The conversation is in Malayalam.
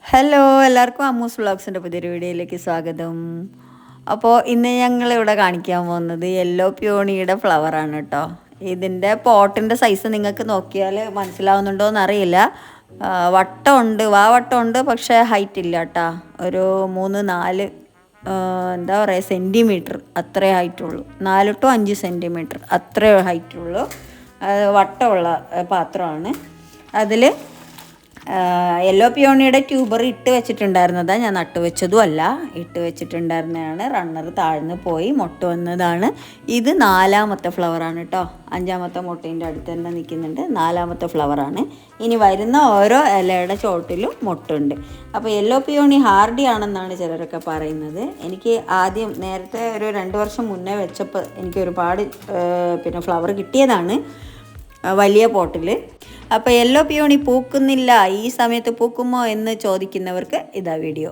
ഹലോ എല്ലാവർക്കും അമ്മൂസ് വ്ളോഗ്സിൻ്റെ പുതിയൊരു വീഡിയോയിലേക്ക് സ്വാഗതം. അപ്പോൾ ഇന്ന് ഞങ്ങളിവിടെ കാണിക്കാൻ പോകുന്നത് യെല്ലോ പിയോണിയുടെ ഫ്ലവറാണ് കേട്ടോ. ഇതിൻ്റെ പോട്ടിൻ്റെ സൈസ് നിങ്ങൾക്ക് നോക്കിയാൽ മനസ്സിലാവുന്നുണ്ടോ എന്നറിയില്ല. വട്ടമുണ്ട്, വട്ടമുണ്ട്, പക്ഷേ ഹൈറ്റ് ഇല്ല കേട്ടോ. ഒരു 3-4 എന്താ പറയുക സെൻറ്റിമീറ്റർ അത്രേ ഹൈറ്റുള്ളൂ. 4 to 5 സെൻറ്റിമീറ്റർ അത്രേ ഹൈറ്റുള്ളൂ. വട്ടമുള്ള പാത്രമാണ്. അതിൽ യെല്ലോ പിയോണിയുടെ ട്യൂബർ ഇട്ട് വെച്ചിട്ടുണ്ടായിരുന്നതാണ്, ഞാൻ നട്ടു വെച്ചതും അല്ല, ഇട്ട് വെച്ചിട്ടുണ്ടായിരുന്നതാണ്. റണ്ണർ താഴ്ന്ന് പോയി മൊട്ട് വന്നതാണ്. ഇത് 4ാമത്തെ ഫ്ലവറാണ് കേട്ടോ. 5ാമത്തെ മൊട്ടിൻ്റെ അടുത്ത് തന്നെ നിൽക്കുന്നുണ്ട്. 4ാമത്തെ ഫ്ലവറാണ്. ഇനി വരുന്ന ഓരോ ഇലയുടെ ചോട്ടിലും മൊട്ടുണ്ട്. അപ്പോൾ യെല്ലോ പിയോണി ഹാർഡി ആണെന്നാണ് ചിലരൊക്കെ പറയുന്നത്. എനിക്ക് ആദ്യം നേരത്തെ ഒരു 2 വർഷം മുന്നേ വെച്ചപ്പോൾ എനിക്ക് ഒരുപാട് ഫ്ലവർ കിട്ടിയതാണ് വലിയ പോട്ടിൽ. അപ്പോൾ യെല്ലോ പിയോണി പൂക്കുന്നില്ല, ഈ സമയത്ത് പൂക്കുമോ എന്ന് ചോദിക്കുന്നവർക്ക് ഇതാ വീഡിയോ.